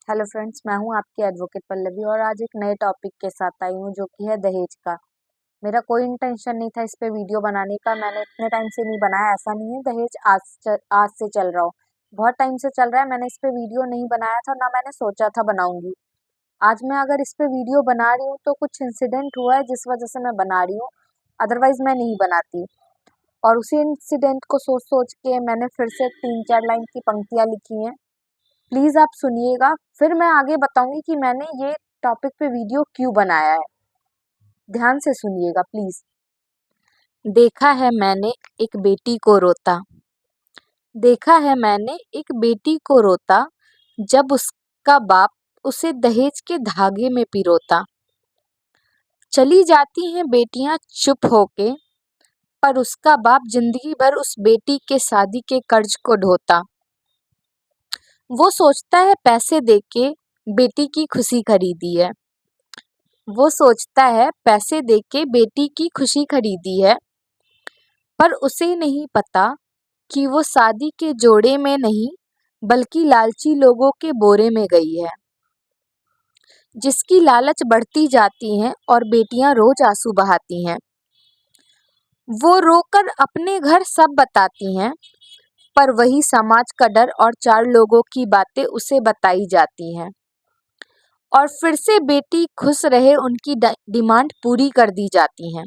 Hello friends, मैं हूं आपकी एडवोकेट पल्लवी और आज एक नए टॉपिक के साथ आई हूं जो कि है दहेज का। मेरा कोई इंटेंशन नहीं था इस पे वीडियो बनाने का। मैंने इतने टाइम से नहीं बनाया। ऐसा नहीं है दहेज आज से चल रहा हो, बहुत टाइम से चल रहा है। मैंने इस पे वीडियो नहीं बनाया था, ना मैंने सोचा था बनाऊंगी। आज मैं अगर इस पे वीडियो बना रही हूँ तो कुछ इंसिडेंट हुआ है जिस वजह से मैं बना रही हूँ, अदरवाइज मैं नहीं बनाती। और उसी इंसिडेंट को सोच सोच के मैंने फिर से 3-4 लाइन की पंक्तियां लिखी हैं। प्लीज आप सुनिएगा, फिर मैं आगे बताऊंगी कि मैंने ये टॉपिक पे वीडियो क्यों बनाया है। ध्यान से सुनिएगा प्लीज। देखा है मैंने एक बेटी को रोता, देखा है मैंने एक बेटी को रोता, जब उसका बाप उसे दहेज के धागे में पिरोता। चली जाती हैं बेटियां चुप होके, पर उसका बाप जिंदगी भर उस बेटी के शादी के कर्ज को ढोता। वो सोचता है पैसे देके बेटी की खुशी खरीदी है, वो सोचता है पैसे देके बेटी की खुशी खरीदी है, पर उसे नहीं पता कि वो शादी के जोड़े में नहीं बल्कि लालची लोगों के बोरे में गई है, जिसकी लालच बढ़ती जाती है और बेटियां रोज आंसू बहाती हैं। वो रोकर अपने घर सब बताती हैं, पर वही समाज का डर और 4 लोगों की बातें उसे बताई जाती हैं, और फिर से बेटी खुश रहे उनकी डिमांड पूरी कर दी जाती हैं।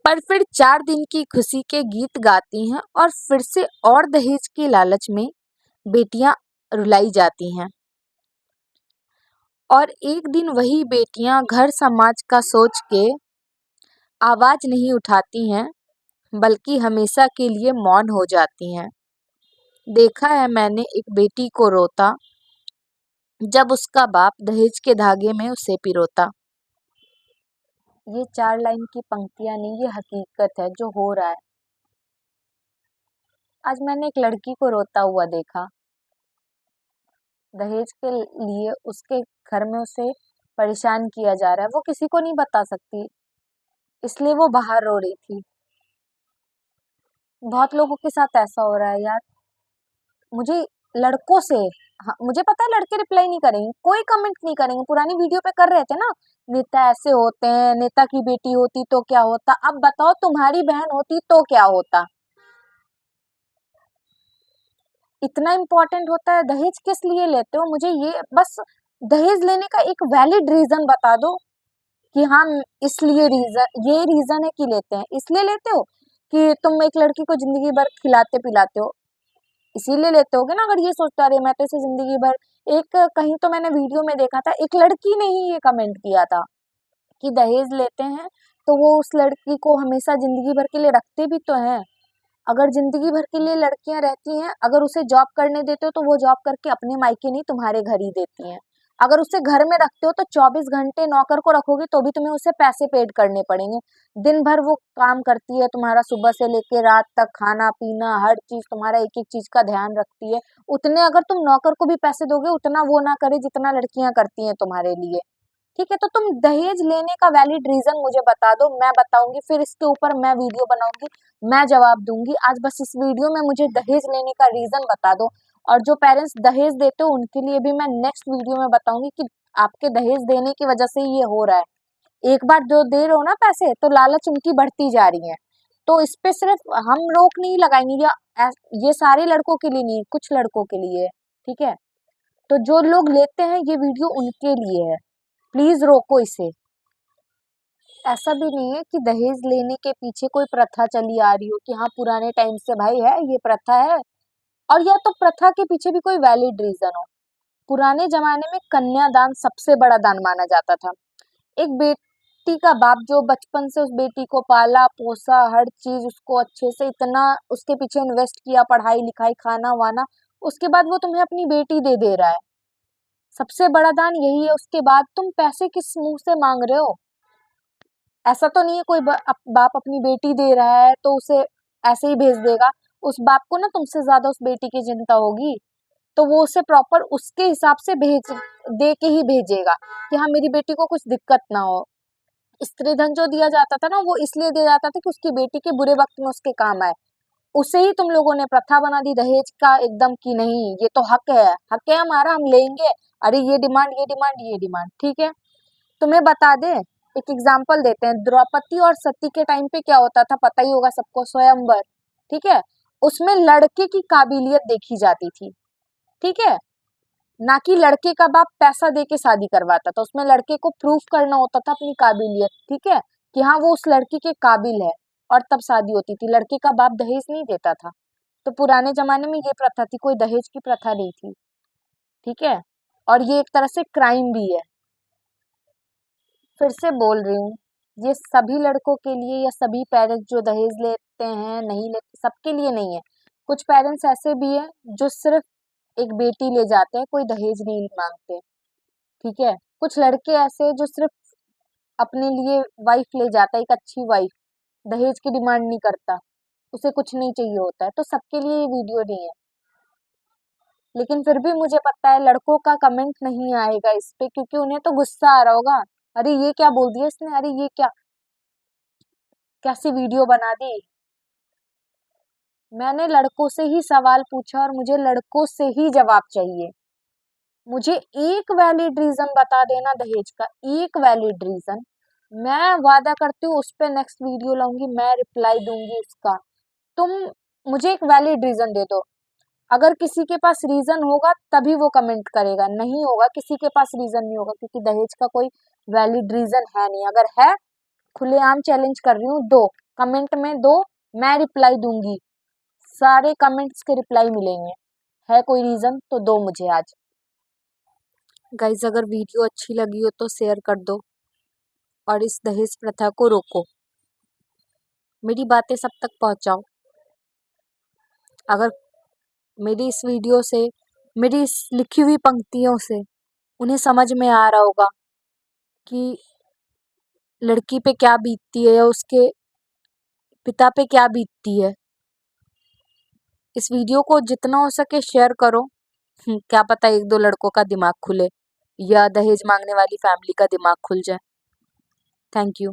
पर फिर 4 दिन की खुशी के गीत गाती हैं और फिर से और दहेज के लालच में बेटियां रुलाई जाती हैं। और एक दिन वही बेटियां घर समाज का सोच के आवाज नहीं उठाती हैं, बल्कि हमेशा के लिए मौन हो जाती हैं। देखा है मैंने एक बेटी को रोता, जब उसका बाप दहेज के धागे में उसे पिरोता। ये 4 लाइन की पंक्तियां नहीं, ये हकीकत है जो हो रहा है। आज मैंने एक लड़की को रोता हुआ देखा। दहेज के लिए उसके घर में उसे परेशान किया जा रहा है, वो किसी को नहीं बता सकती, इसलिए वो बाहर रो रही थी। बहुत लोगों के साथ ऐसा हो रहा है यार। मुझे लड़कों से, हाँ मुझे पता है लड़के रिप्लाई नहीं करेंगे, कोई कमेंट नहीं करेंगे। पुरानी वीडियो पे कर रहे थे ना, नेता ऐसे होते हैं, नेता की बेटी होती तो क्या होता। अब बताओ तुम्हारी बहन होती तो क्या होता। इतना इम्पोर्टेंट होता है दहेज? किस लिए लेते हो? मुझे ये बस दहेज लेने का एक वैलिड रीजन बता दो कि हाँ, इसलिए रीजन, ये रीजन है कि लेते हैं। इसलिए लेते हो कि तुम एक लड़की को जिंदगी भर खिलाते पिलाते हो, इसीलिए लेते होगे ना। अगर ये सोचता रहे मैं तो इसे जिंदगी भर, एक कहीं तो मैंने वीडियो में देखा था, एक लड़की ने ही ये कमेंट किया था कि दहेज लेते हैं तो वो उस लड़की को हमेशा जिंदगी भर के लिए रखते भी तो हैं। अगर जिंदगी भर के लिए लड़कियां रहती हैं, अगर उसे जॉब करने देते हो तो वो जॉब करके अपने मायके नहीं तुम्हारे घर ही देती हैं। अगर उसे घर में रखते हो तो 24 घंटे नौकर को रखोगे तो भी तुम्हें उसे पैसे पेड करने पड़ेंगे। दिन भर वो काम करती है तुम्हारा, सुबह से लेके रात तक, खाना पीना हर चीज तुम्हारा, एक एक चीज का ध्यान रखती है। उतने अगर तुम नौकर को भी पैसे दोगे, उतना वो ना करे जितना लड़कियां करती हैं तुम्हारे लिए। ठीक है, तो तुम दहेज लेने का वैलिड रीजन मुझे बता दो, मैं बताऊंगी, फिर इसके ऊपर मैं वीडियो बनाऊंगी, मैं जवाब दूंगी। आज बस इस वीडियो में मुझे दहेज लेने का रीजन बता दो। और जो पेरेंट्स दहेज देते हो उनके लिए भी मैं नेक्स्ट वीडियो में बताऊंगी कि आपके दहेज देने की वजह से ही ये हो रहा है। एक बार जो दे रहे हो ना पैसे, तो लालच उनकी बढ़ती जा रही है। तो इस पे सिर्फ हम रोक नहीं लगाएंगे, या ये सारे लड़कों के लिए नहीं, कुछ लड़कों के लिए है। ठीक है, तो जो लोग लेते हैं ये वीडियो उनके लिए है, प्लीज रोको इसे। ऐसा भी नहीं है कि दहेज लेने के पीछे कोई प्रथा चली आ रही हो कि हाँ पुराने टाइम से भाई है ये प्रथा है, और या तो प्रथा के पीछे भी कोई वैलिड रीजन हो। पुराने जमाने में कन्यादान सबसे बड़ा दान माना जाता था। एक बेटी का बाप जो बचपन से उस बेटी को पाला पोसा, हर चीज उसको अच्छे से, इतना उसके पीछे इन्वेस्ट किया, पढ़ाई लिखाई खाना वाना, उसके बाद वो तुम्हें अपनी बेटी दे दे रहा है। सबसे बड़ा दान यही है। उसके बाद तुम पैसे किस मुंह से मांग रहे हो? ऐसा तो नहीं है कोई बाप अपनी बेटी दे रहा है तो उसे ऐसे ही भेज देगा। उस बाप को ना तुमसे ज्यादा उस बेटी की चिंता होगी, तो वो उसे प्रॉपर उसके हिसाब से भेज दे के ही भेजेगा कि हाँ मेरी बेटी को कुछ दिक्कत ना हो। स्त्री धन जो दिया जाता था ना, वो इसलिए दिया जाता था कि उसकी बेटी के बुरे वक्त में उसके काम आए। उसे ही तुम लोगों ने प्रथा बना दी दहेज का एकदम कि नहीं ये तो हक है हमारा, हम लेंगे। अरे ये डिमांड, ये डिमांड, ये डिमांड, ठीक है। तुम्हें बता दे, एक एग्जाम्पल देते हैं, द्रौपदी और सती के टाइम पे क्या होता था पता ही होगा सबको, स्वयंवर, ठीक है। उसमें लड़के की काबिलियत देखी जाती थी, ठीक है, ना कि लड़के का बाप पैसा दे के शादी करवाता था। उसमें लड़के को प्रूफ करना होता था अपनी काबिलियत, ठीक है, कि हाँ वो उस लड़की के काबिल है, और तब शादी होती थी। लड़के का बाप दहेज नहीं देता था। तो पुराने जमाने में ये प्रथा थी, कोई दहेज की प्रथा नहीं थी, ठीक है। और ये एक तरह से क्राइम भी है। फिर से बोल रही हूँ, ये सभी लड़कों के लिए या सभी पेरेंट्स जो दहेज लेते हैं नहीं लेते, सबके लिए नहीं है। कुछ पेरेंट्स ऐसे भी हैं जो सिर्फ एक बेटी ले जाते हैं, कोई दहेज नहीं मांगते, ठीक है। कुछ लड़के ऐसे हैं जो सिर्फ अपने लिए वाइफ ले जाता है, एक अच्छी वाइफ, दहेज की डिमांड नहीं करता, उसे कुछ नहीं चाहिए होता है। तो सबके लिए ये वीडियो नहीं है। लेकिन फिर भी मुझे पता है लड़कों का कमेंट नहीं आएगा इस पे, क्योंकि उन्हें तो गुस्सा आ रहा होगा, अरे ये क्या बोल दिया इसने, अरे ये क्या कैसी वीडियो बना दी। मैंने लड़कों से ही सवाल पूछा और मुझे लड़कों से ही जवाब चाहिए। मुझे एक वैलिड रीजन बता देना दहेज का, एक वैलिड रीजन, मैं वादा करती हूँ उस पे नेक्स्ट वीडियो लाऊंगी, मैं रिप्लाई दूंगी उसका। तुम मुझे एक वैलिड रीजन दे दो। अगर किसी के पास रीजन होगा तभी वो कमेंट करेगा, नहीं होगा किसी के पास रीजन नहीं होगा, क्योंकि दहेज का कोई वैलिड रीजन है नहीं। अगर है, खुलेआम चैलेंज कर रही हूँ, दो कमेंट में दो, मैं रिप्लाई दूंगी, सारे कमेंट्स के रिप्लाई मिलेंगे। है कोई रीजन तो दो मुझे आज। गाइज अगर वीडियो अच्छी लगी हो तो शेयर कर दो और इस दहेज प्रथा को रोको। मेरी बातें सब तक पहुंचाओ। अगर मेरी इस वीडियो से, मेरी इस लिखी हुई पंक्तियों से उन्हें समझ में आ रहा होगा कि लड़की पे क्या बीतती है या उसके पिता पे क्या बीतती है, इस वीडियो को जितना हो सके शेयर करो। क्या पता एक दो लड़कों का दिमाग खुले या दहेज मांगने वाली फैमिली का दिमाग खुल जाए। Thank you.